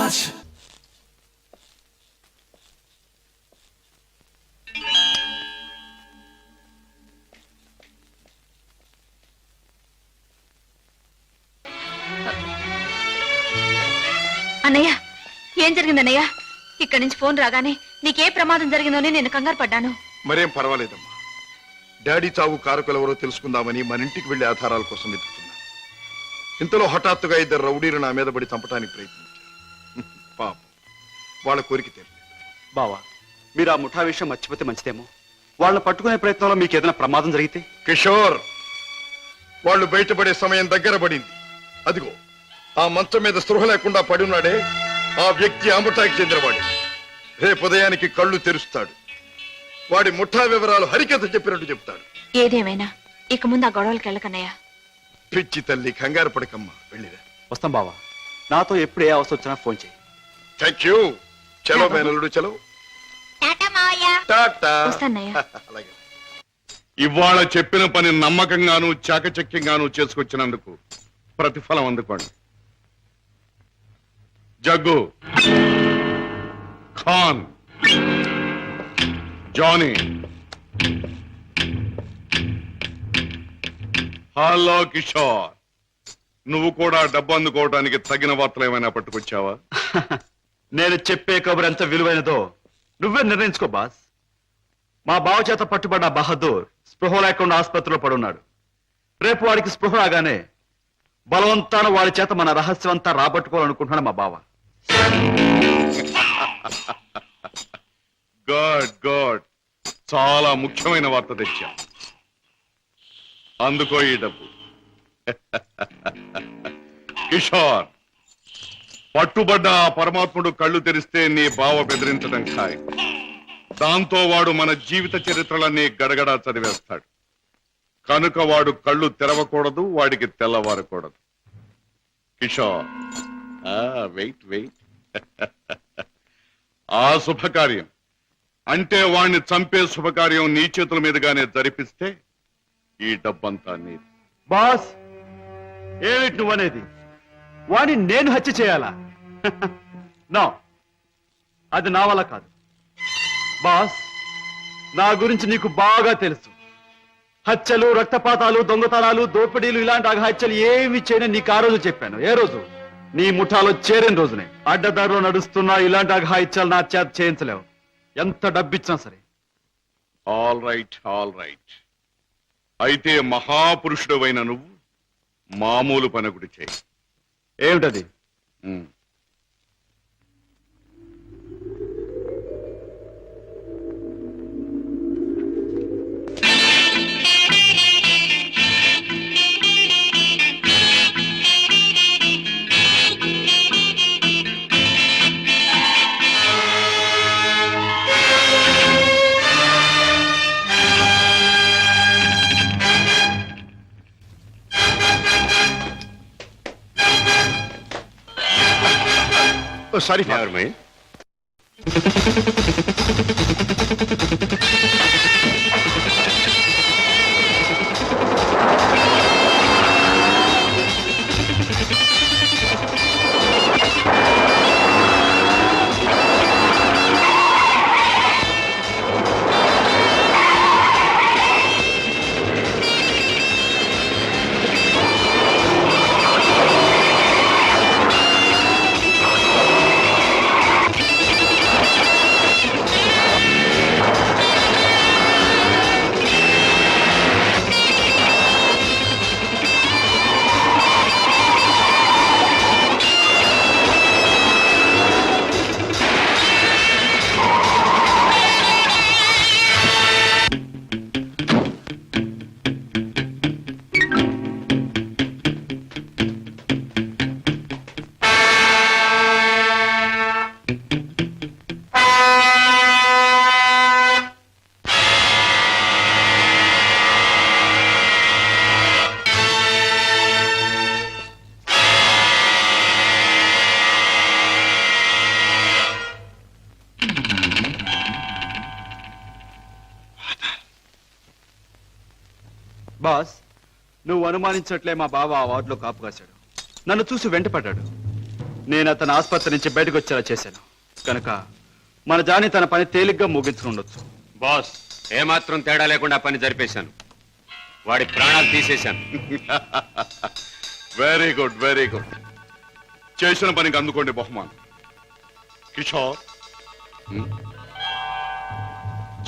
much. అన్నయ్య, ఏం జరిగిందన్నయ్య? ఇక్కడి నుంచి ఫోన్ రాగానే నీకే ప్రమాదం జరిగిందని నేను కంగారు పడ్డాను. మరేం పర్వాలేదమ్మా. డాడీ చావు కారకులెవరో తెలుసుకుందామని మన ఇంటికి వెళ్లి ఆధారాల కోసం వెతుకుతున్నాను. ఇంతలో హఠాత్తుగా ఇద్దరు రౌడీలు నా మీద పడి చంపడానికి ప్రయత్నించారు. పాపం, వాళ్ళ కోరిక తెలియదు. బావా, మీరు ఆ ముఠా విషయం మర్చిపోతే మంచిదేమో. వాళ్ళని పట్టుకునే ప్రయత్నంలో మీకు ఏదైనా ప్రమాదం జరిగితే? కిషోర్, వాళ్ళు బయటపడే సమయం దగ్గర పడింది. అదిగో ఆ మంచం మీద స్పృహ లేకుండా పడి ఉన్నాడే, ఆ వ్యక్తి ఆ ముఠాకి చెందినవాడు. రేపు ఉదయానికి కళ్ళు తెరుస్తాడు. వాడి ముఠా వివరాలు హరికథ చెప్పినట్టు చెప్తాడు. ఏదేమైనా ఇక ముందు ఆ గొడవలకి వెళ్ళకన్నయ్య. పిచ్చి తల్లి, కంగారు పడకమ్మా, వెళ్ళిరా. వస్తాం బావా. నాతో ఎప్పుడు ఏ అవసరం వచ్చినా ఫోన్ చేయి. Thank you. చలో మేనల్లుడు, చలో. టాటా. వస్తానయ్య. అలాగే. ఇవాళ చెప్పిన పని నమ్మకంగాను చాకచక్యంగాను చేసుకొచ్చినందుకు ప్రతిఫలం అందుకోండి. జగ్గు, ఖాన్, జానీ. హలో కిషోర్, నువ్వు కూడా డబ్బు అందుకోవడానికి తగిన వార్తలు ఏమైనా పట్టుకొచ్చావా? నేను చెప్పే కబురు ఎంత విలువైనదో నువ్వే నిర్ణయించుకో బాస్. మా బావ చేత పట్టుబడ్డ బహదూర్ స్పృహ లేకుండా ఆసుపత్రిలో పడున్నాడు. రేపు వాడికి స్పృహ రాగానే బలవంతాన వాడి చేత మన రహస్యం అంతా రాబట్టుకోవాలనుకుంటున్నాడు మా బావ. గుడ్ గుడ్, చాలా ముఖ్యమైన వార్త తెచ్చా. అందుకో ఈ డబ్బు. కిషోర్, పట్టుబడ్డ ఆ పరమాత్ముడు కళ్ళు తెరిస్తే నీ బావ బెదిరించడం ఖాయం. దాంతో వాడు మన జీవిత చరిత్రలన్నీ గడగడా చదివేస్తాడు. కనుక వాడు కళ్ళు తెరవకూడదు, వాడికి తెల్లవారకూడదు. Kishore, wait wait. ఆ శుభకార్యం అంటే వాణ్ణి చంపే శుభకార్యం నీ చేతుల మీదుగానే జరిపిస్తే ఈ డబ్బంతా నీది. బాస్, ఏమిటి నువ్వనేది? వాడిని నేను హత్య చేయాలా? నో, అది నా వల్ల కాదు. బాస్, నా గురించి నీకు బాగా తెలుసు. హత్యలు, రక్తపాతాలు, దొంగతనాలు, దోపిడీలు, ఇలాంటి అఘాత్యలు ఏమి చేయని నీకు ఆ రోజు చెప్పాను. ఏ రోజు? నీ ముఠాలో చేరిన రోజునే. అడ్డదారిలో నడుస్తున్నా ఇలాంటి అఘాయిత్యాలు నా చేత చేయించలేవు, ఎంత డబ్బిచ్చినా సరే. All right, all right. అయితే మహాపురుషుడు అయిన నువ్వు మామూలు పని ఒకటి చేయి. ఏమిటది? సారీ బాస్, నువ్వు అనుమానించట్లే మా బావ ఆ వార్డులో కాపు కాశాడు. నన్ను చూసి వెంటపడ్డాడు. నేను అతను ఆసుపత్రి నుంచి బయటకు వచ్చేలా చేశాను కనుక మన జాని తన పని తేలిగ్గా ముగించుకుండొచ్చు. బాస్ ఏమాత్రం తేడా లేకుండా పని జరిపేశాను. వాడి ప్రాణాలు తీసేశాను. Very good, very good. చేసిన పనికి అందుకోండి బహుమానం. కిషోర్,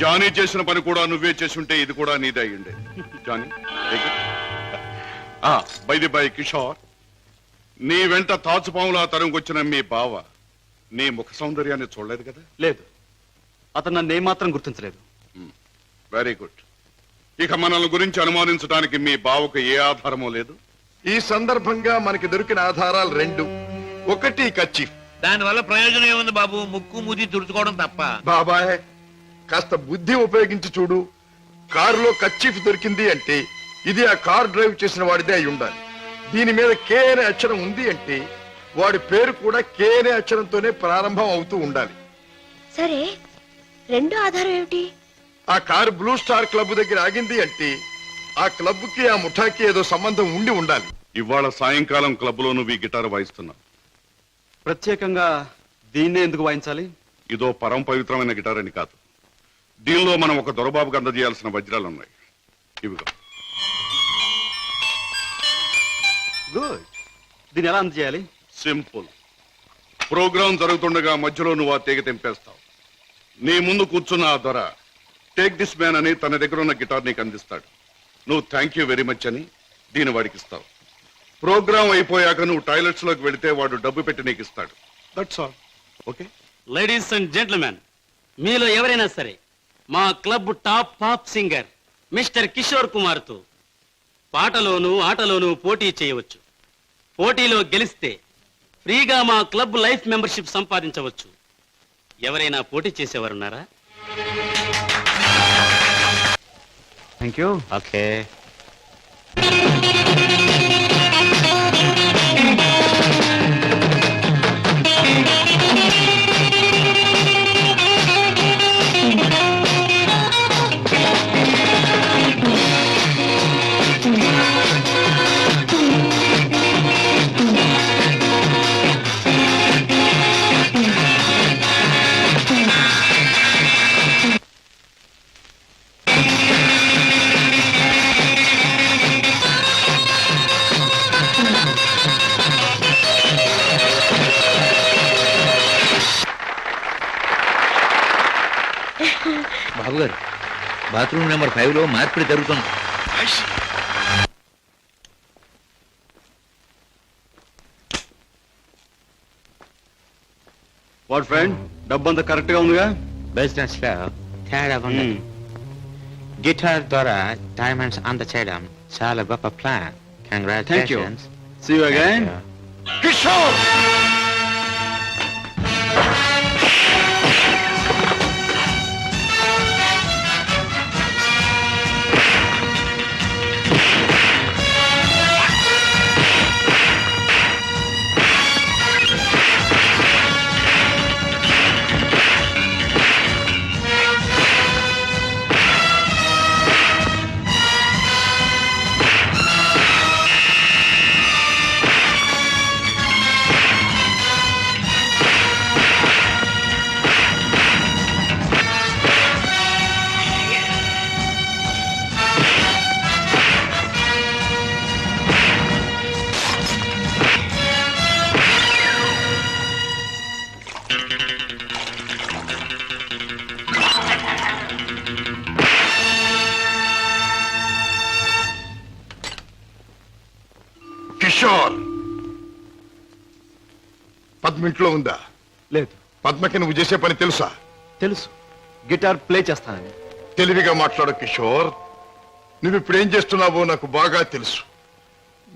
జానీ చేసిన పని కూడా నువ్వే చేసుంటే ఇది కూడా నీదే అయ్యుండే. జానీ, బై కిషోర్, నీ వెంట తాచుపాములా తరంగొచ్చిన మీ బావ నీ ముఖ సౌందర్యాన్ని చూడలేదు కదా? లేదు, అతను నన్ను ఏమాత్రం గుర్తించలేదు. Very good. ఇక మనల్ని గురించి అనుమానించడానికి మీ బావకు ఏ ఆధారమూ లేదు. ఈ సందర్భంగా మనకి దొరికిన ఆధారాలు రెండు. ఒకటి కర్చీఫ్. దానివల్ల ప్రయోజనం ఏముంది బాబు? ముక్కు మూతి తుడుచుకోవడం తప్ప. బాబాయ్, కాస్త బుద్ధి ఉపయోగించి చూడు. కారులో కర్చీఫ్ దొరికింది అంటే ఇది ఆ కార్ డ్రైవ్ చేసిన వాడిదే అయి ఉండాలి. దీని మీద కే అనే అక్షరం ఉంది అంటే వాడి పేరు కూడా కే అనే అక్షరంతోనే ప్రారంభం అవుతూ ఉండాలి. సరే, రెండో ఆధారం ఏమిటి? ఆ కారు బ్లూ స్టార్ క్లబ్ దగ్గర ఆగింది అంటే ఆ క్లబ్ కి ఆ ముఠాకి ఏదో సంబంధం ఉండి ఉండాలి. ఇవాళ సాయంకాలం క్లబ్ లో నువ్వు ఈ గిటార్ వాయిస్తున్నావు. ప్రత్యేకంగా దీన్నే ఎందుకు వాయించాలి? ఇదో పరమ పవిత్రమైన గిటార్ అని కాదు. దీనిలో మనం ఒక దొరబాబుకు అందజేయాల్సిన వజ్రాలు ఉన్నాయి. ఇవిగో. గుడ్. దీన్ని ఎలా అందజేయాలి? సింపుల్. ప్రోగ్రాం జరుగుతుండగా మధ్యలో నువ్వు ఆ తీగ తెంపేస్తావు. నీ ముందు కూర్చున్న ఆ దొర టేక్ దిస్ మ్యాన్ అని తన దగ్గర ఉన్న గిటార్ నీకు అందిస్తాడు. నువ్వు థ్యాంక్ యూ వెరీ మచ్ అని దీన్ని వాడికి ఇస్తావు. ప్రోగ్రాం అయిపోయాక నువ్వు టాయిలెట్స్ లోకి వెళితే వాడు డబ్బు పెట్టి నీకు ఇస్తాడు. That's all. Okay? Ladies and gentlemen, మీలో ఎవరైనా సరే మా club top pop singer mister Kishore Kumar తో పాటలోను ఆటలోను పోటీ చేయవచ్చు. పోటీలో గెలిస్తే ఫ్రీగా మా క్లబ్ లైఫ్ మెంబర్షిప్ సంపాదించవచ్చు. ఎవరైనా పోటీ చేసేవారున్నారా? Thank you. ఓకే. బాబు గారు, బాత్రూమ్ నెంబర్ 5 లో మార్పిడి జరుగుతుంది. వాట్ ఫ్రెండ్, డబ్బంతా కరెక్ట్ గా ఉందిగా? బిజినెస్ లో తేడా ఉంది. గిటార్ ద్వారా డైమండ్స్ అందచేయడం చాలా గొప్ప plan. Thank you. Congratulations. See you again. Kishore, Kishore, Padma ఇంట్లో ఉందా? లేదు. పద్మకి నువ్వు చేసే పని తెలుసా? తెలుసు, గిటార్ ప్లే చేస్తానని. తెలివిగా మాట్లాడు కిషోర్. నువ్వు ఇప్పుడు ఏం చేస్తున్నావో నాకు బాగా తెలుసు.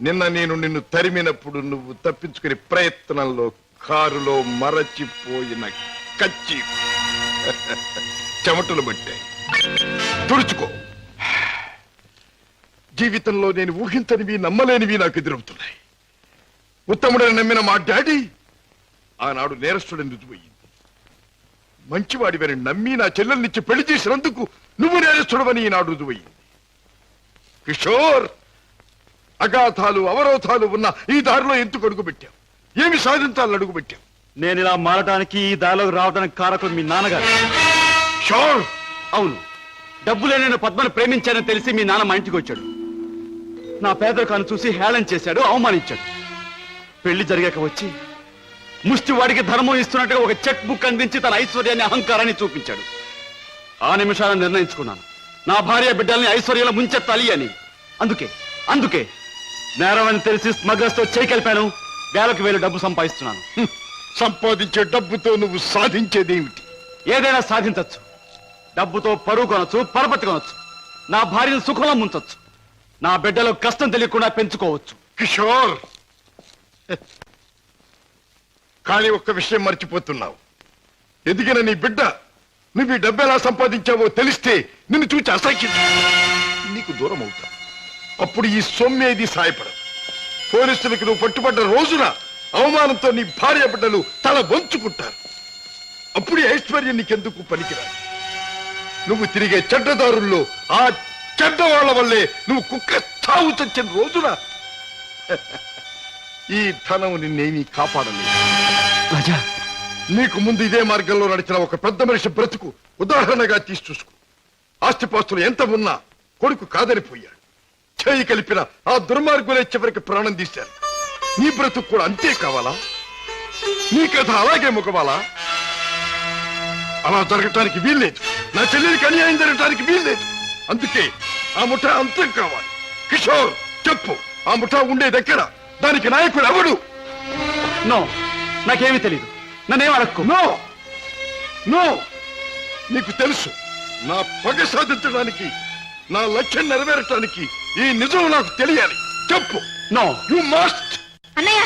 నిన్న నేను నిన్ను తరిమినప్పుడు నువ్వు తప్పించుకునే ప్రయత్నంలో కారులో మరచిపోయిన కచ్చి చెమటలు పట్టాయి. తుడుచుకో. జీవితంలో నేను ఊహించనివి నమ్మలేనివి నాకు ఎదురవుతున్నాయి. ఉత్తముడని నమ్మిన మా డాడీ ఆనాడు నేరస్తుడని రుజువయ్యింది. మంచివాడివని నమ్మి నా చెల్లెల్నిచ్చి పెళ్లి చేసినందుకు నువ్వు నేరస్తుడవని ఈనాడు రుజువయ్యింది. కిషోర్, అగాధాలు అవరోధాలు ఉన్న ఈ దారిలో ఎందుకు అడుగు పెట్టావు? ఏమి సాధించాలని అడుగుపెట్టావు? నేను ఇలా మారడానికి ఈ దారిలోకి రావడానికి కారకులు మీ నాన్నగారు. షోర్. అవును, డబ్బులే నేను పద్మను ప్రేమించానని తెలిసి మీ నాన్న మా ఇంటికి వచ్చాడు. నా పేదరికాన్ని చూసి హేళన చేశాడు, అవమానించాడు. పెళ్లి జరిగాక వచ్చి ముష్టి వాడికి ధర్మం ఇస్తున్నట్టుగా ఒక చెక్ బుక్ అందించి తన ఐశ్వర్యాన్ని అహంకారాన్ని చూపించాడు. ఆ నిమిషాలను నిర్ణయించుకున్నాను, నా భార్య బిడ్డల్ని ఐశ్వర్యంలో ముంచెత్తాలి అని. అందుకే నేరం అని తెలిసి స్మగ్లర్స్ తో చేయి కలిపాను. వేలకు వేలు డబ్బు సంపాదిస్తున్నాను. సంపాదించే డబ్బుతో నువ్వు సాధించేదేమిటి? ఏదైనా సాధించచ్చు. డబ్బుతో పరువు కొనొచ్చు, పరపతి కొనొచ్చు, నా భార్యను సుఖంలో ముంచొచ్చు, నా బిడ్డలో కష్టం తెలియకుండా పెంచుకోవచ్చు. కిషోర్, కానీ ఒక్క విషయం మర్చిపోతున్నావు. ఎదిగిన నీ బిడ్డ నువ్వు ఈ డబ్బు ఎలా సంపాదించావో తెలిస్తే నిన్ను చూచి అసహ్యం నీకు దూరం అవుతా. అప్పుడు ఈ సొమ్మేది సాయపడదు. పోలీసులకు నువ్వు పట్టుబడ్డ రోజున అవమానంతో నీ భార్య బిడ్డలు తల వంచుకుంటారు. అప్పుడు ఈ ఐశ్వర్యం నీకెందుకు పనికిరాదు. నువ్వు తిరిగే చెడ్డదారుల్లో ఆ చెడ్డవాళ్ల వల్లే నువ్వు కుక్క చావు చచ్చిన రోజున ఈ ధనం నిన్నేమీ కాపాడలేదు. రాజా, నీకు ముందు ఇదే మార్గంలో నడిచిన ఒక పెద్ద మనిషి బ్రతుకు ఉదాహరణగా తీసి చూసుకో. ఆస్తిపాస్తులు ఎంత ఉన్నా కొడుకు కాదనిపోయాడు. చేయి కలిపిన ఆ దుర్మార్గులే చివరికి ప్రాణం తీశారు. నీ బ్రతుకు కూడా అంతే కావాలా? నీ కథ అలాగే ముగవాలా? అలా జరగటానికి వీల్లేదు. నా చెల్లెలికి అన్యాయం జరగటానికి వీల్లేదు. అందుకే ఆ ముఠా అంతం కావాలి. కిషోర్, చెప్పు, ఆ ముఠా ఉండేదెక్కడ? దానికి నాయకుడు ఎవడు? నో, నాకేమీ తెలియదు. నన్నేం అడక్కు. నో నో, నీకు తెలుసు. నా పగ సాధించడానికి, నా లక్ష్యం నెరవేరటానికి ఈ నిజం నాకు తెలియాలి. చెప్పు. No, you must. అన్నయ్య,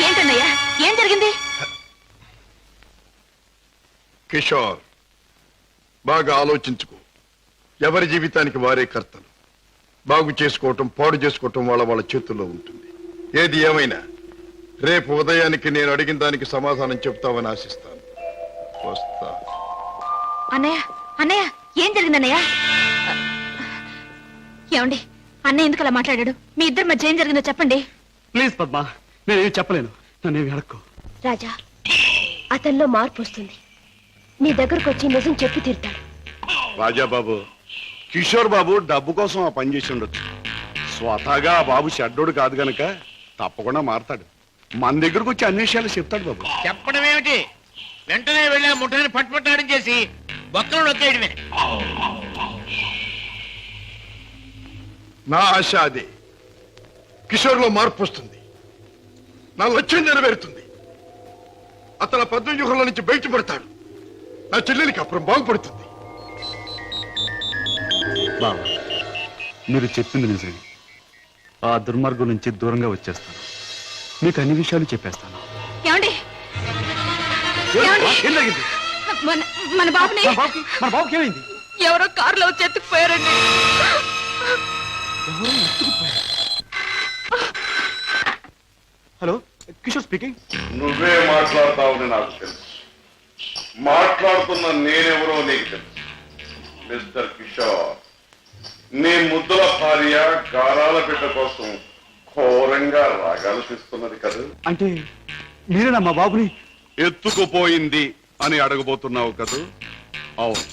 ఏంటన్నయ్య, ఏం జరిగింది? కిషోర్, బాగా ఆలోచించుకో. ఎవరి జీవితానికి వారే కర్తలు. బాగు చేసుకోవటం, పాడు చేసుకోవటం వాళ్ళ చేతుల్లో ఉంటుంది. ఏది ఏమైనా రేపు ఉదయానికి నేను అడిగిన దానికి సమాధానం చెప్తావని ఆశిస్తాను. వస్తా. అన్నయ్య, ఏం జరిగిందన్నయ్య? ఏమండి, అన్నయ్య ఎందుకు అలా మాట్లాడాడు? మీ ఇద్దరి మధ్య ఏం జరిగిందో చెప్పండి. ప్లీజ్ పద్మ, నేనేమి చెప్పలేను. నన్నేమి అడక్కు. రాజా, అతనిలో మార్పు వస్తుంది. నీ దగ్గరకు వచ్చి నిజం చెప్పి తీరుతాడు. రాజాబాబు, కిషోర్ బాబు డబ్బు కోసం ఆ పని చేసి ఉండొచ్చు. స్వతహాగా ఆ బాబు షడ్డోడు కాదు గనక తప్పకుండా మారతాడు. మన దగ్గరకు వచ్చి అన్ని విషయాలు చెప్తాడు బాబు. చెప్పడం ఏమిటి? వెంటనే వెళ్ళి ఆ ముఠాన్ని పట్టుపట్టాడం చేసి బొక్కలు నొక్కేయడమే. నా ఆశ అదే. కిషోర్లో మార్పు వస్తుంది. నా లక్ష్యం నెరవేరుతుంది. అతను పద్మవ్యూహంలో నుంచి బయటపడతాడు. నా చెల్లెలికి అప్పుడు బాగుపడుతుంది. బాబా, మీరు చెప్పింది నిజమే. ఆ దుర్మార్గం నుంచి దూరంగా వచ్చేస్తాను. మీకు అన్ని విషయాలు చెప్పేస్తాను. ఏమండి, ఏం జరిగింది? మన బాబుని మన బాబుకి ఏమైంది? ఎవరో కారులో వచ్చి ఎత్తుకుపోయారండి. Hello, Kishore speaking. నువ్వే మాట్లాడతావని నాకు తెలుసు. మాట్లాడుతున్న నేనెవరో నీకు తెలుసు. మిస్టర్ కిషోర్, నీ ముద్దుల భార్య గారాల బిడ్డ కోసం ఘోరంగా రాగాలు తీస్తున్నది కదా. అంటే మీరేనా మా బాబుని ఎత్తుకుపోయింది అని అడగబోతున్నావు కదూ? అవును,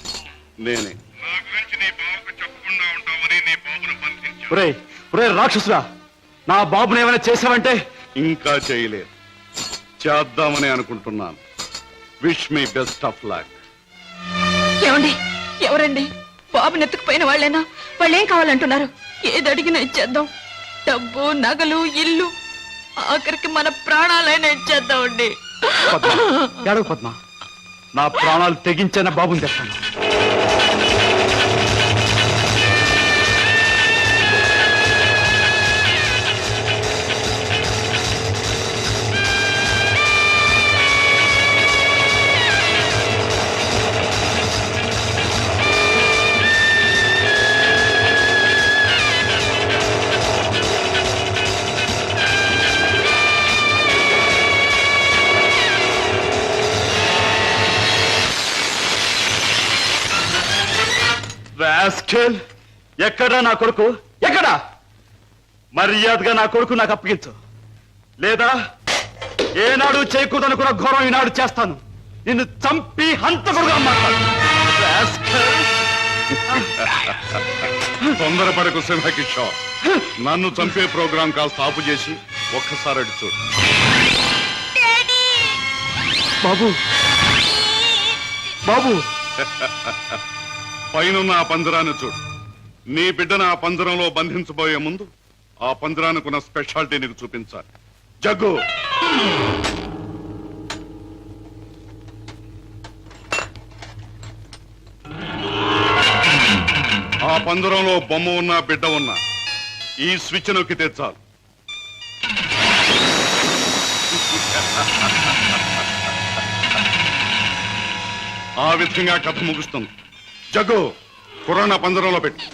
నేనే. ఒరే రాక్షసురా, నా బాబుని ఏమైనా చేసావంటే? ఇంకా చేయలేదు, చేద్దామని అనుకుంటున్నాను. Wish me best of luck. ఏమండి, ఎవరండి? బాబుని ఎత్తుకుపోయిన వాళ్ళేనా? వాళ్ళు ఏం కావాలంటున్నారు? ఏది అడిగినా ఇచ్చేద్దాం. డబ్బు, నగలు, ఇల్లు, ఆఖరికి మన ప్రాణాలైనా ఇచ్చేద్దామండి. ఏడవ పద్మ, నా ప్రాణాలు తెగించిన బాబుని తెస్తాను. రాస్కెల్, ఎక్కడా నా కొడుకు? ఎక్కడా? మర్యాదగా నా కొడుకు నాకు అప్పగించు, లేదా ఏనాడు చేయకూడదనుకున్న ఘోరం ఈనాడు చేస్తాను. నిన్ను చంపి హంతకుడుగా మాట్లాడు. తొందరపడకు సింహకిషోర్. నన్ను చంపే ప్రోగ్రాం కాస్త ఆపు చేసి ఒక్కసారి అడి చూడు. బాబు బాబు పైనున్న ఆ పంజరాన్ని చూడు. నీ బిడ్డను ఆ పంజరంలో బంధించబోయే ముందు ఆ పంజరానికున్న స్పెషాలిటీ నీకు చూపించాలి. జగ్గు, ఆ పంజరంలో బొమ్మ ఉన్నా బిడ్డ ఉన్నా ఈ స్విచ్ నొక్కితే చాలు. ఆ విధంగా కథ ముగుస్తుంది. జగ్గు, కుర్రాన్ని ఆ పంజరంలో పెట్టు.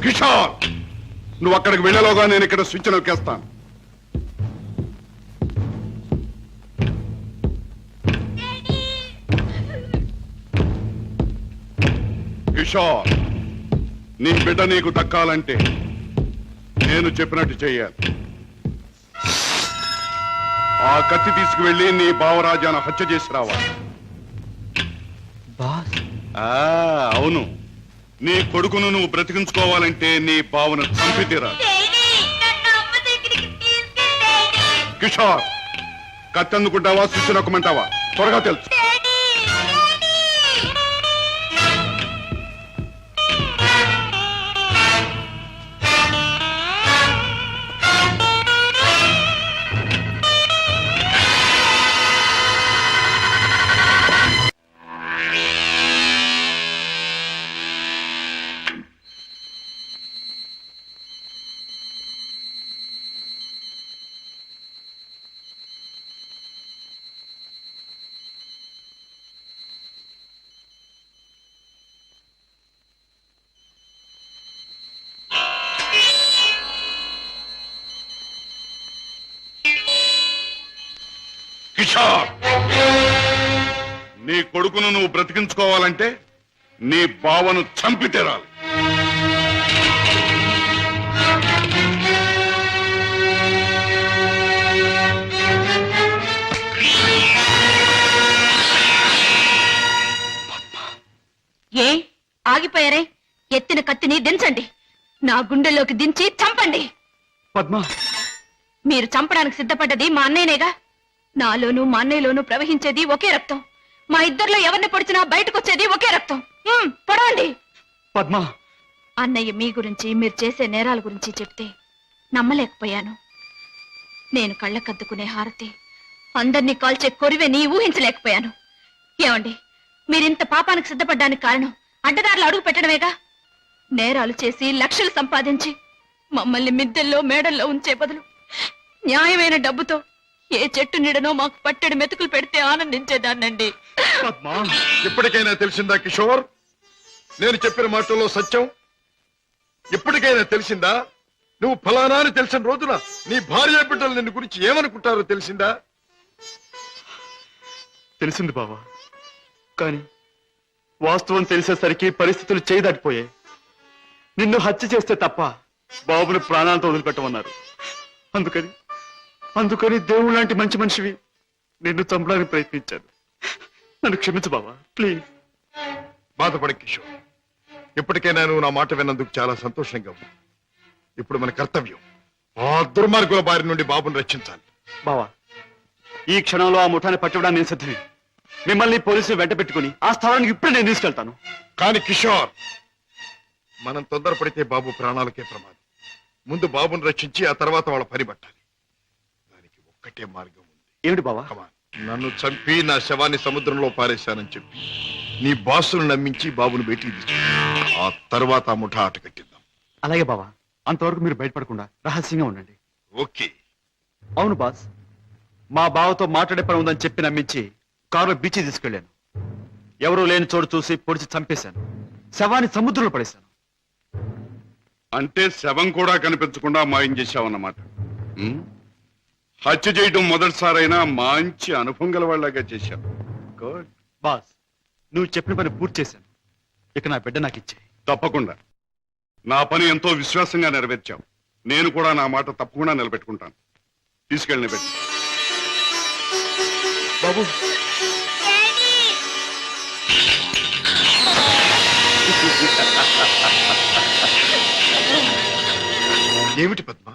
కిషోర్, నువ్వు అక్కడికి వెళ్ళలోగా నేను ఇక్కడ స్విచ్ నొక్కేస్తాను. కిషోర్, నీ బిడ్డ నీకు దక్కాలంటే నేను చెప్పినట్టు చెయ్యాలి. ఆ కత్తి తీసుకువెళ్ళి నీ భావరాజాను హత్య చేసి రావాలి. అవును, నీ కొడుకును నువ్వు బ్రతికించుకోవాలంటే నీ బావను చంపి తీరాలి. కిషోర్, కత్తి అందుకుంటావా స్విచ్ నొక్కమంటావా? త్వరగా తెలుసు. కిషోర్, నీ కొడుకును నువ్వు బ్రతికించుకోవాలంటే నీ బావను చంపి తీరాలి. ఏ ఆగిపోయారే? ఎత్తిన కత్తిని దించండి. నా గుండెల్లోకి దించి చంపండి. పద్మ, మీరు చంపడానికి సిద్ధపడ్డది మా అన్నయ్యనేగా. నాలోనూ మా అన్నయ్యలోనూ ప్రవహించేది ఒకే రక్తం. మా ఇద్దరిలో ఎవరిని పొడిచినా బయటకొచ్చేది ఒకే రక్తం. పొడవండి. పద్మ, అన్నయ్య మీ గురించి, మీరు చేసే నేరాల గురించి చెప్తే నమ్మలేకపోయాను. నేను కళ్ళకద్దుకునే హారతి, అందర్నీ కాల్చే కొరివెని ఊహించలేకపోయాను. ఏమండి, మీరింత పాపానికి సిద్ధపడ్డానికి కారణం అడ్డదారులు అడుగు పెట్టడమేగా. నేరాలు చేసి లక్షలు సంపాదించి మమ్మల్ని మిద్దెల్లో మేడల్లో ఉంచే బదులు న్యాయమైన డబ్బుతో ఏ చెట్టు నీడనో మాకు పట్టెడు మెతుకులు పెడితే ఆనందించేదాన్నండి. ఇప్పటికైనా తెలిసిందా కిషోర్? నేను చెప్పిన మాటల్లో సత్యం ఇప్పటికైనా తెలిసిందా? నువ్వు ఫలానా అని తెలిసిన రోజున నీ భార్య బిడ్డలు నిన్ను గురించి ఏమనుకుంటారో తెలిసిందా? తెలిసింది బావా, కానీ వాస్తవం తెలిసేసరికి పరిస్థితులు చేయదాటిపోయాయి. నిన్ను హత్య చేస్తే తప్ప బాబుని ప్రాణాలతో వదిలిపెట్టమన్నారు. అందుకని దేవుడు లాంటి మంచి మనిషివి నిన్ను చంపడానికి ప్రయత్నించాను. నన్ను క్షమించు బావా, ప్లీజ్. బాధపడ కిషోర్, ఇప్పటికైనా నువ్వు నా మాట విన్నందుకు చాలా సంతోషంగా ఉంది. ఇప్పుడు మన కర్తవ్యం ఆ దుర్మార్గుల బారి నుండి బాబుని రక్షించాలి. బావా, ఈ క్షణంలో ఆ ముఠాన్ని పట్టుకోవడానికి నేను సిద్ధమే. మిమ్మల్ని పోలీసులు వెంట పెట్టుకుని ఆ స్థానానికి ఇప్పుడే నేను తీసుకెళ్తాను. కానీ కిషోర్, మనం తొందరపడితే బాబు ప్రాణాలకే ప్రమాదం. ముందు బాబుని రక్షించి ఆ తర్వాత వాళ్ళ పని పట్టాలి. దానికి ఒక్కటే మార్గం ఉంది. ఏమిటి బావా? నన్ను చంపి నా శవాన్ని సముద్రంలో పారేశానని చెప్పి నీ బాసును నమ్మించి బాబును బయటికి తీసుకు, ఆ తర్వాత ఆ ముఠా ఆట కట్టిద్దాం. అలాగే బావా, అంతవరకు మీరు బయటపడకుండా రహస్యంగా ఉండండి. ఓకే. అవును బాస్, మా బావతో మాట్లాడే పని ఉందని చెప్పి నమ్మించి కారులో బీచ్ తీసుకెళ్లాను. ఎవరూ లేని చోటు చూసి పొడిచి చంపేశాను. శవాన్ని సముద్రంలో పడేశాను. అంటే శవం కూడా కనిపించకుండా మాయం చేశావన్నమాట. ఉమ్? హత్య చేయడం మొదటిసారైనా మంచి అనుభవం గల వాళ్ళగా చేశావు. గుడ్. బాస్ నువ్వు చెప్పిన పని పూర్తి చేశాను. ఇక నా బిడ్డ నాకు ఇచ్చే. తప్పకుండా. నా పని ఎంతో విశ్వాసంగా నెరవేర్చావు. నేను కూడా నా మాట తప్పకుండా నిలబెట్టుకుంటాను. తీసుకెళ్ళి పెట్టి. బాబు ఏమిటి పద్మ,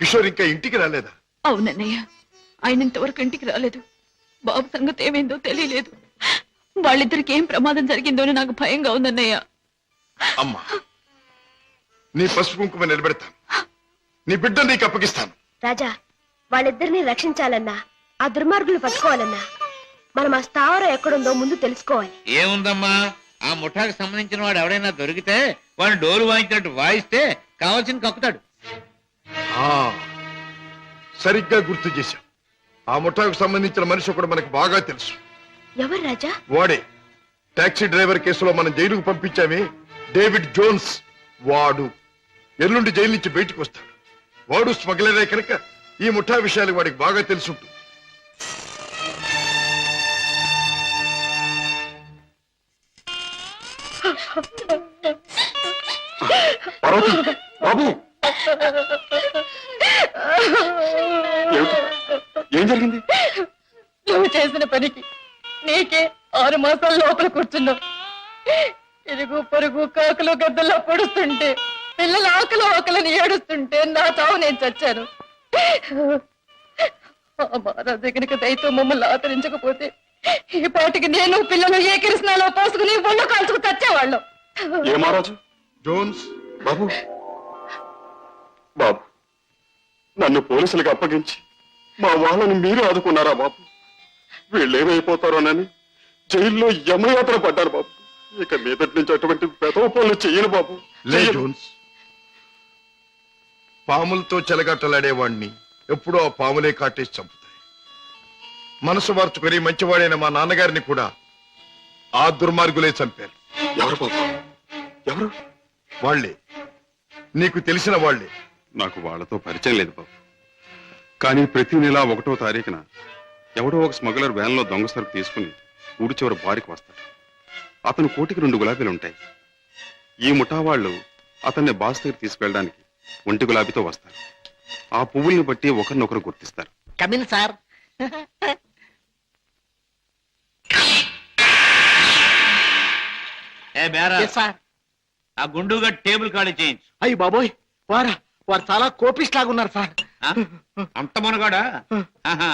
కిషోర్ ఇంకా ఇంటికి రాలేదా? అవునన్నయ్య, ఆయన ఇంతవరకు ఇంటికి రాలేదు. బాబు సంగతి ఏమైందో తెలియలేదు. వాళ్ళిద్దరికి ఏం ప్రమాదం జరిగిందో అని నాకు భయంగా ఉందన్నయ్య. అమ్మా, నీ పసుపు కుంకుమ నిలబెడతాను. నీ బిడ్డ నీకు అప్పగిస్తాను. రాజా, వాళ్ళిద్దరిని రక్షించాలన్నా, ఆ దుర్మార్గులు పట్టుకోవాలన్నా, మనం ఆ స్థావరం ఎక్కడుందో ముందు తెలుసుకోవాలి. ఏముందమ్మా, ఆ ముఠాకు సంబంధించిన వాడు ఎవడైనా దొరికితే వాడు డోలు వాయించినట్టు వాయిస్తే కావాల్సింది కక్కుతాడు. ఆ, సరిగ్గా గుర్తు చేశాం. ఆ ముఠాకు సంబంధించిన మనిషి ఒకడు మనకు బాగా తెలుసు. ఎవరు రాజా? వాడే టాక్సీ డ్రైవర్ కేసులో మనం జైలుకు పంపించామే, డేవిడ్ జోన్స్. వాడు ఎల్లుండి జైలు నుంచి బయటకు వస్తాడు. వాడు స్మగ్లరే కనుక ఈ ముఠా విషయాలు వాడికి బాగా తెలుసుంటుంది. బాబు, ఏం జరిగింది? నువ్వు చేసిన పనికి నీకే 6 మాసాల లోపల కూర్చున్నావు. ఇరుగు పొరుగు కాకులు గద్దల్లో పొడుస్తుంటే, పిల్లల ఆకలని ఏడుస్తుంటే నా చావు నేను చచ్చాను. ఆ మహారాజు కనుక దయతో మమ్మల్ని ఆదరించకపోతే ఈ పాటికి నేను పిల్లలు ఏ కిరసనాలో పోసుకుని ఒళ్ళు కాల్చుకు చచ్చేవాళ్ళం. ఏ మహారాజు? జోన్స్, బాబు, బాబు, నన్ను పోలీసులకు అప్పగించి మా వాళ్ళని మీరు ఆదుకున్నారా బాబు? వీళ్ళేమైపోతారోనని జైల్లో యమయాత్ర పడ్డారు బాబు. ఇక మీదటి నుంచి అటువంటి పెదవ పనులు చెయ్యను బాబు. లే జోన్స్, పాములతో చెలగట్టలాడేవాణ్ణి ఎప్పుడూ ఆ పాములే కాటేసి చంపుతాయి. మనసు మార్చుకొని మంచివాడైన మా నాన్నగారిని కూడా ఆ దుర్మార్గులే చంపారు. ఎవరు బాబు? ఎవరు? వాళ్లే, నీకు తెలిసిన వాళ్లే. నాకు వాళ్ళతో పరిచయం లేదు బాబు. కానీ ప్రతి నెల 1వ తారీఖున ఎవడో ఒక స్మగ్లర్ వ్యాన్లో దొంగ సరుకు తీసుకుని ఊడి చివరి బారికి వస్తాడు. అతను కోటికి 2 గులాబీలు ఉంటాయి. ఈ ముఠా వాళ్ళు అతన్ని బాస్ దగ్గర తీసుకెళ్ళడానికి 1 గులాబీతో వస్తారు. ఆ పువ్వుల్ని బట్టి ఒకరినొకరు గుర్తిస్తారు. Come in sir. ఏ బేరా సార్, ఆ గుండుగా టేబుల్ ఖాళీ చేయించు. అయ్యి బాబోయ్, వారు చాలా కోపిస్ట్ లాగా ఉన్నారు సార్. ఆ? అంత మనగాడా? ఆహా,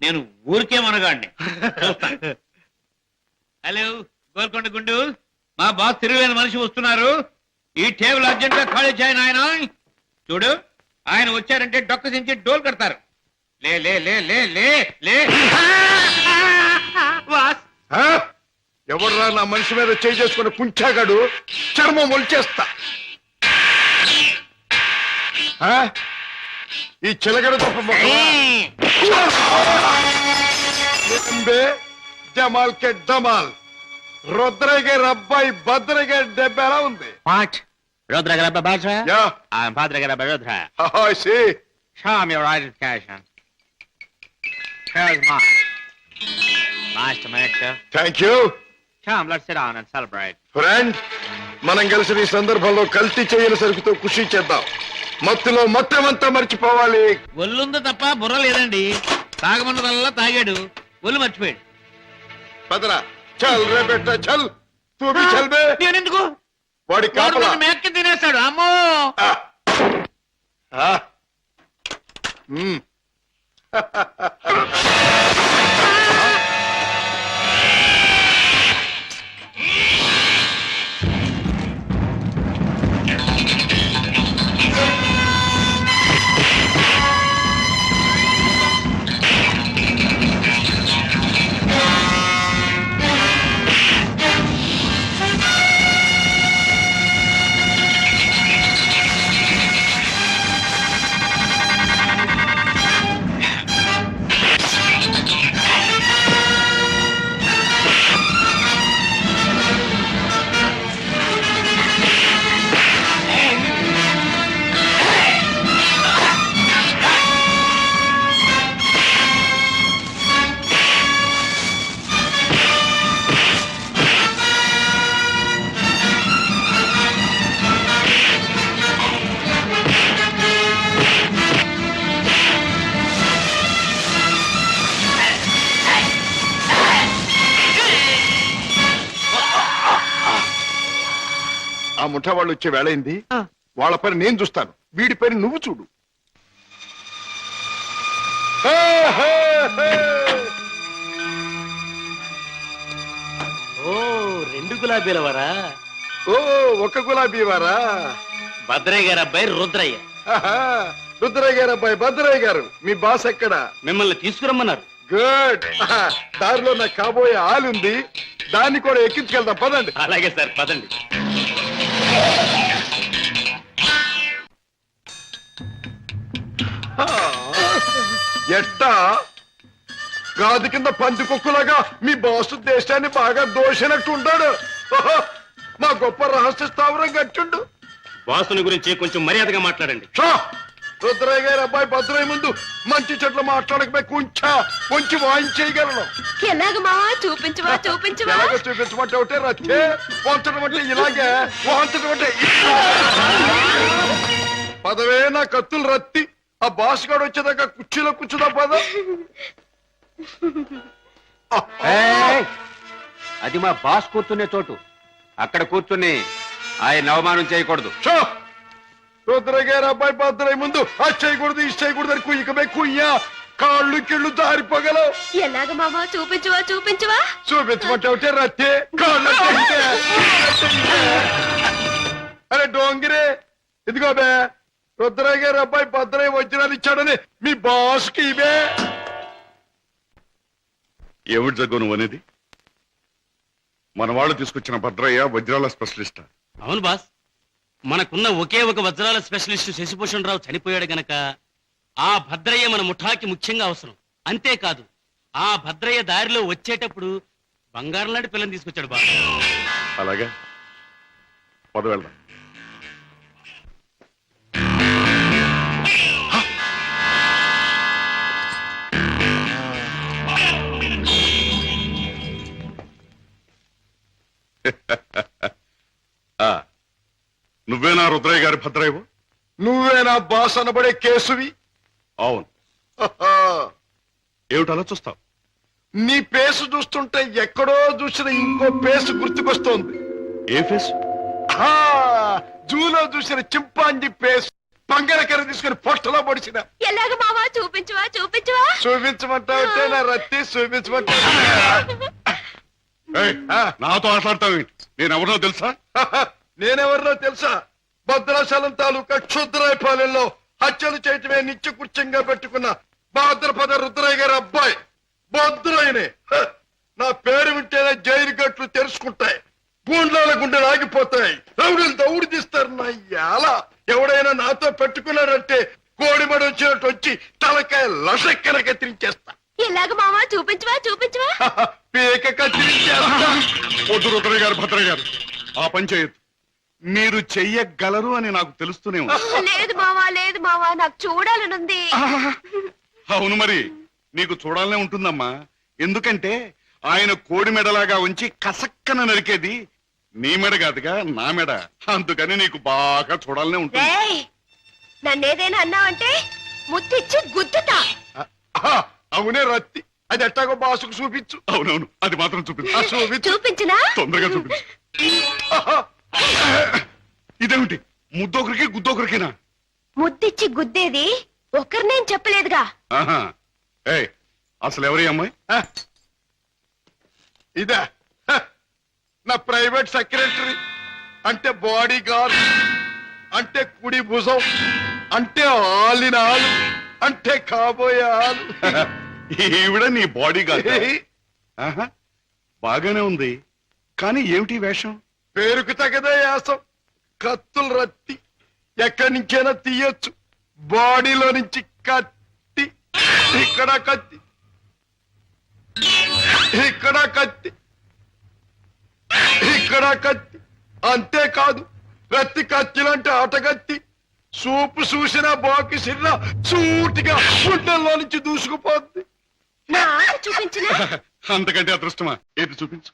నేను ఊరికే మనగాడిని. చూస్తాను. హలో గోల్కొండ గుండు, మా బాస్ తిరుగులేని మనిషి వస్తున్నారు. ఈ టేబుల్ అర్జెంట్ గా ఖాళీ చేయను. ఆయన చూడు, ఆయన వచ్చారంటే డొక్క దించి డోల్ కడతారు. లే లే లే లే లే లే. బాస్, ఆ? ఎవడ్రా నా మనిషి మీద చేయి చేసుకుని కుంచాగాడు? చర్మం ఒలిచేస్తా. ఆ? ఈ చిలగడ తప్ప జమాల్ కే డమాల్, రుద్రగే రబ్బాయి భద్రగే డెబ్బ ఎలా ఉంది? What? Rudra Grabba Bajra? Yeah, I'm Padre Grabba Rudra. see. Show me your identification. Here's mine. Nice to meet you. Thank you Come, let's sit down and celebrate. Friend. మనం కలిసి ఈ సందర్భంలో కల్తీ చేయని సరుకుతో ఖుషి చేద్దాం. మత్తులో మొత్తమంతా మర్చిపోవాలి. ఒళ్ళుంది తప్ప బుర్ర లేదండి. తాగమన్నదల్లా తాగాడు, ఒళ్ళు మర్చిపోయాడు. పదరా, చల్ రే బెట్ట, చల్. తూ భీ చల్ బే. నేనెందుకు? వాడి కాపలా. మేక్కి తినేస్తాడు. అమ్మో. ఆ. మ్మ్. ఆ ముఠా వాళ్ళు వచ్చే వేళైంది. ఆ. వాళ్ళ పని నేను చూస్తాను, వీడి పని నువ్వు చూడు. హే, హే, హే. ఓ 2 గులాబీల వరా. ఓ ఒక గులాబీ వారా? భద్రయ్య గారి అబ్బాయి రుద్రయ్య. ఆహా, రుద్రయ్య గారు అబ్బాయి భద్రయ్య గారు, మీ బాస్ ఎక్కడ? మిమ్మల్ని తీసుకురమ్మన్నారు. గుడ్. దారిలో నా కాబోయే ఆలుంది, దాన్ని కూడా ఎక్కించుకెళ్దాం, పదండి. అలాగే సార్, పదండి. ఎట్టా గాది కింద పంది కుక్కులాగా మీ బాసు దేశాన్ని బాగా దోషినట్టు ఉంటాడు. ఓహో, మా గొప్ప రహస్య స్థావరం కట్టిండు. వాసుని గురించి కొంచెం మర్యాదగా మాట్లాడండి. షా! రుద్రయ్య గారి అబ్బాయి భద్రయ్య ముందు మంచి చెట్లు మాట్లాడకపోయి కొంచెం వాయించేయగలను. ఎలాగ మావా చూపించవా చూపించవా? ఎలాగో చూపించమంటే ఒకటే రచ్చే, వంచడం అంటే ఇలాగే, వాంచడం అంటే పదవే నా కత్తులు రత్తి. ఆ బాస్ గాడు వచ్చేదాకా కుర్చీలో కూర్చుదా పద. అది మా బాస్ కూర్చునే చోటు. అక్కడ కూర్చుని ఆయన అవమానం చేయకూడదు. షో! రుద్రయ్య గారి అబ్బాయి భద్రయ్య ముందు అది చేయకూడదు, ఇది చేయకూడదు అని కుయ్యకమే కుయ్యా, కాళ్ళు కిళ్ళు జారిపోగలవు. ఎలాగ మావా చూపించవా చూపించవా? చూపించమంటే ఒకటే రత్తే, కాళ్ళు అరే డోంగిరే, ఇదిగో బే, రుద్రయ్య గారి అబ్బాయి భద్రయ్య వజ్రాలు ఇచ్చాడని మీ బాస్ కి ఇవే. ఏమిటి జగ్గు నువ్వు అనేది? మన వాళ్ళు తీసుకొచ్చిన భద్రయ్య వజ్రాల స్పెషలిస్ట్. అవును బాస్, మనకున్న ఒకే ఒక వజ్రాల స్పెషలిస్ట్ శశిభూషణ్ రావు చనిపోయాడు గనక ఆ భద్రయ్య మన ముఠాకి ముఖ్యంగా అవసరం. అంతేకాదు, ఆ భద్రయ్య దారిలో వచ్చేటప్పుడు బంగారం లాంటి పిల్లని తీసుకొచ్చాడు బాస్. అలాగే పద వెళ్దాం. నువ్వేనా రుద్రయ్య గారి భద్రయ్యవు? నువ్వేనా బాస్ అనబడే కేసువి? అవును. ఏమిటి అలా చూస్తావు? నీ పేసు చూస్తుంటే ఎక్కడో చూసిన ఇంకో పేసు గుర్తుకొస్తోంది. ఏ ఫేస్? జూలో చూసిన చింపాంజీ పేసు, పంగరకర తీసుకుని పొట్టలో పొడిచిన. ఎలాగ మావా చూపించవా చూపించవా? చూపించమంటావుంటే నా రత్తి చూపించమంటా. నాతో మాట్లాడతావు? నేనెవరో తెలుసా? నేనెవరినో తెలుసా? భద్రాచలం తాలూకా క్షుద్రాయపాలెంలో హత్యలు చేయటమే నిత్య కృత్యంగా పెట్టుకున్న భాద్రపద రుద్రయ్య గారి అబ్బాయి భద్రయ్యనే. నా పేరు వింటేనే జైలు గట్లు తెరుచుకుంటాయి, గుండ్లాల గుండెలు ఆగిపోతాయి, రౌడీలు దౌడు తీస్తారు. నా యాల ఎవడైనా నాతో పెట్టుకున్నాడంటే కోడిమడి వచ్చినట్టు వచ్చి తలకాయ లసక్కన కత్తిరించేస్తా. ఎలాగ మావా చూపించవా చూపించవా? పీక కత్తిరించేస్తా. వద్దు రుద్రయ్య గారు, భద్రయ్య గారు, ఆ పని చేయొద్దు. మీరు చెయ్యగలరు అని నాకు తెలుస్తూనే ఉంది. లేదు మావా నాకు చూడాలనుంది. అవును, మరి నీకు చూడాలనే ఉంటుందమ్మా. ఎందుకంటే ఆయన కోడి మెడలాగా ఉంచి కసక్కన నరికేది నీ మెడ కాదుగా, నా మెడ. అందుకని నీకు బాగా చూడాలనే ఉంటుంది. నన్నేదైనా అన్నావంటే ముత్తిచ్చి గుద్దుతా. అవునే రత్తి, అది ఎట్టాగో బాసుకు చూపించు. అవునవును, అది మాత్రం చూపించు. చూపించినా? తొందరగా చూపించు. ఇదేమిటి, ముద్దొకరికి గుద్దొకరికినా? ముద్దిచ్చి గుద్దేది ఒకరినేం చెప్పలేదుగా. అసలు ఎవరి అమ్మాయి? ఇదా నా ప్రైవేట్ సెక్రటరీ, అంటే బాడీ గార్డ్, అంటే కుడి భుజం, అంటే ఆలిన ఆలు, అంటే కాబోయే ఆలు. ఈవిడ నీ బాడీ గార్డ్? బాగానే ఉంది, కానీ ఏమిటి వేషం? పేరుకు తగదే యాసం. కత్తులు రత్తి ఎక్కడి నుంచైనా తీయొచ్చు. బాడీలో నుంచి కత్తి, ఇక్కడ కత్తి, ఇక్కడ కత్తి, ఇక్కడ కత్తి. అంతేకాదు, రత్తి కత్తిలంటే ఆటగత్తి. సూపు చూసిన బాకి సిన్న సూటిగా గుండెల్లో నుంచి దూసుకుపోద్ది. చూపించిన అంతకంటే అదృష్టమా? ఏది చూపించు.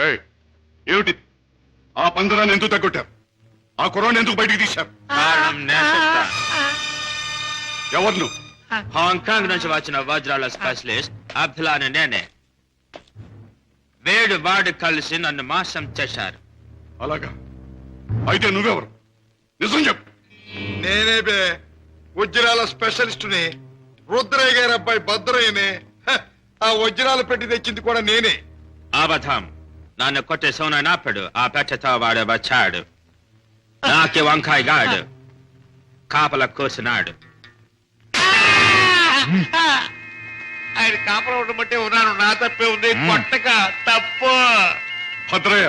ఏయ్, ఏమిటి ఆ పందరాన్ని ఎందుకు తగ్గొట్టారు? ఆ కుర్రాన్ని ఎందుకు బయటికి తీశారు? కారణం నేను చెప్తాను. ఎవరు నువ్వు? హాంకాంగ్ నుంచి వచ్చిన వజ్రాల స్పెషలిస్ట్ అబ్దుల్లాని నేనే. వేడు వాడు కలిసి నన్ను మోసం చేశారు. అలాగా? అయితే నువ్వెవరు? నిజం చెప్పు. నేనే బే, వజ్రాల స్పెషలిస్టుని. రుద్రయ్య గారి అబ్బాయి భద్రయ్యనే. ఆ వజ్రాలు పెట్టి తెచ్చింది కూడా నేనే. అబద్ధం. నన్ను కొట్టే సోనప్పుడు ఆ పెట్టతో వాడు వచ్చాడు. నాకి వంకాయ గాడు కాపల కూర్చున్నాడు. ఆయన కాపలా ఉండమంటే ఉన్నాను. నా తప్పే ఉంది. కొట్టక తప్పు. భద్రయ్య,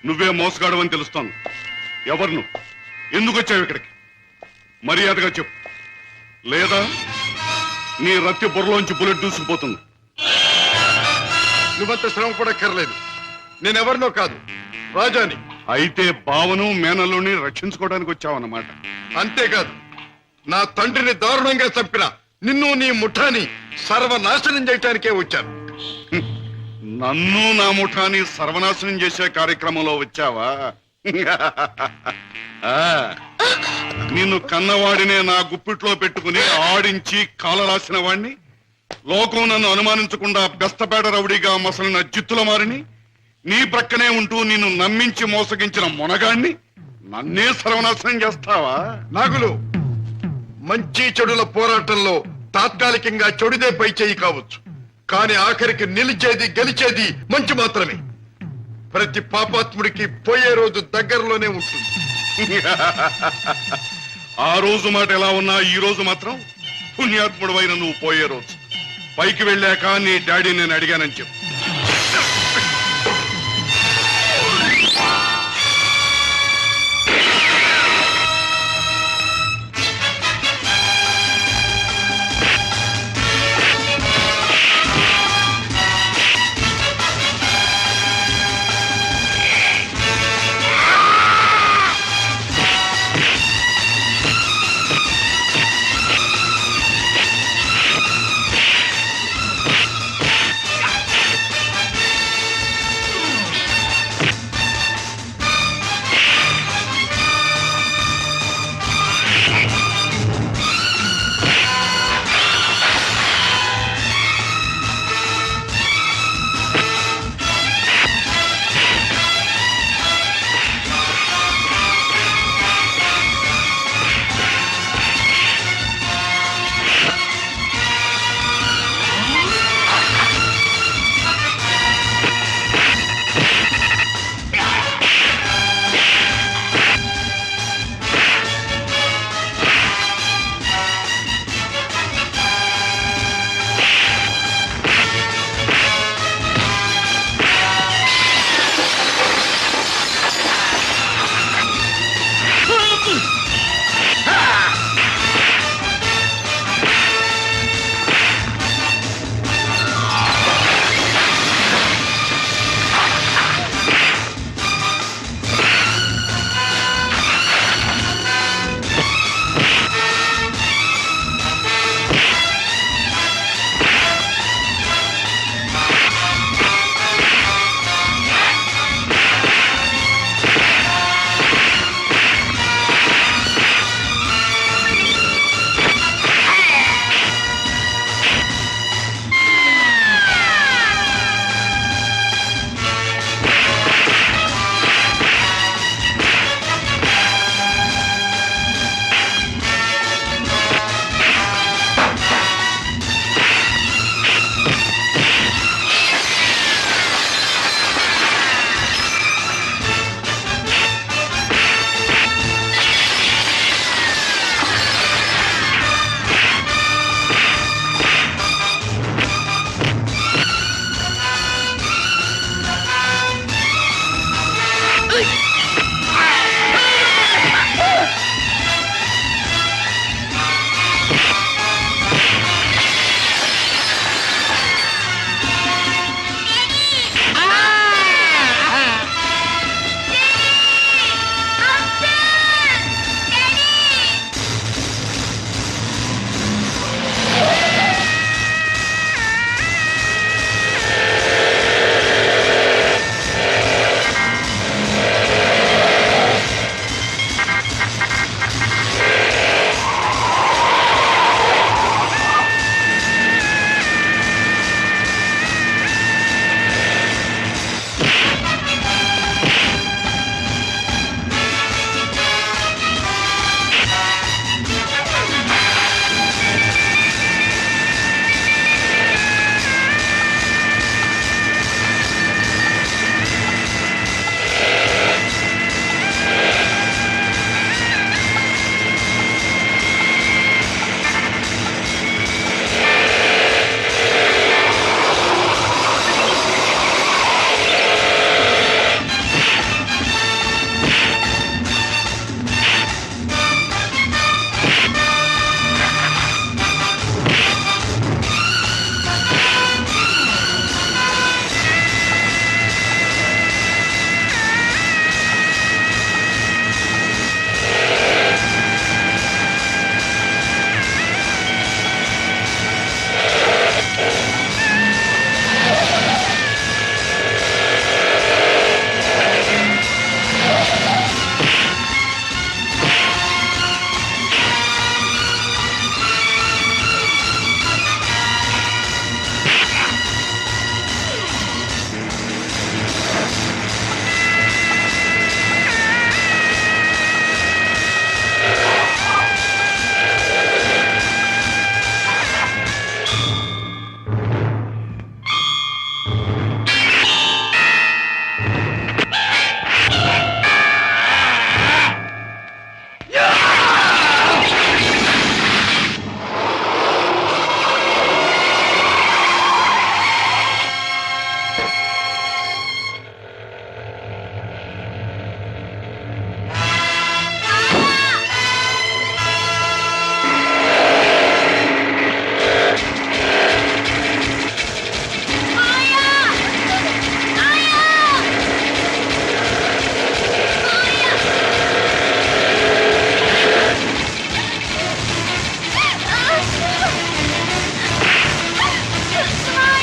నువ్వే మోసగాడవని తెలుస్తోంది. ఎవరు నువ్వు? ఎందుకు వచ్చావు ఇక్కడికి? మర్యాదగా చెప్పు, లేదా నీ రక్తి బుర్రలోంచి బుల్లెట్ దూసుకుపోతుంది. నువ్వంత శ్రమ పడక్కర్లేదు. నేనెవరినో కాదు, రాజాని. అయితే బావను మేనల్లుని రక్షించుకోవడానికి వచ్చావన్నమాట. అంతేకాదు, నా తండ్రిని దారుణంగా చంపిన నిన్ను నీ ముఠాని సర్వనాశనం చేయటానికే వచ్చాను. నన్ను నా ముఠాని సర్వనాశనం చేసే కార్యక్రమంలో వచ్చావా? ఆ, నిన్ను కన్నవాడినే నా గుప్పిట్లో పెట్టుకుని ఆడించి కాలరాసిన వాణ్ణి, లోకం నన్ను అనుమానించకుండా బెస్తపేట రౌడీగా మసలిన జిత్తుల మారిని, నీ ప్రక్కనే ఉంటూ నిన్ను నమ్మించి మోసగించిన మొనగాణ్ణి నన్నే సర్వనాశనం చేస్తావా? నాగులు, మంచి చెడుల పోరాటంలో తాత్కాలికంగా చెడుదే పై చేయి కావచ్చు, కానీ ఆఖరికి నిలిచేది గెలిచేది మంచి మాత్రమే. ప్రతి పాపాత్ముడికి పోయే రోజు దగ్గరలోనే ఉంటుంది. ఆ రోజు మాట ఎలా ఉన్నా ఈ రోజు మాత్రం పుణ్యాత్ముడు నువ్వు పోయే రోజు. పైకి వెళ్ళాక నీ డాడీ నేను అడిగానని చెప్పు.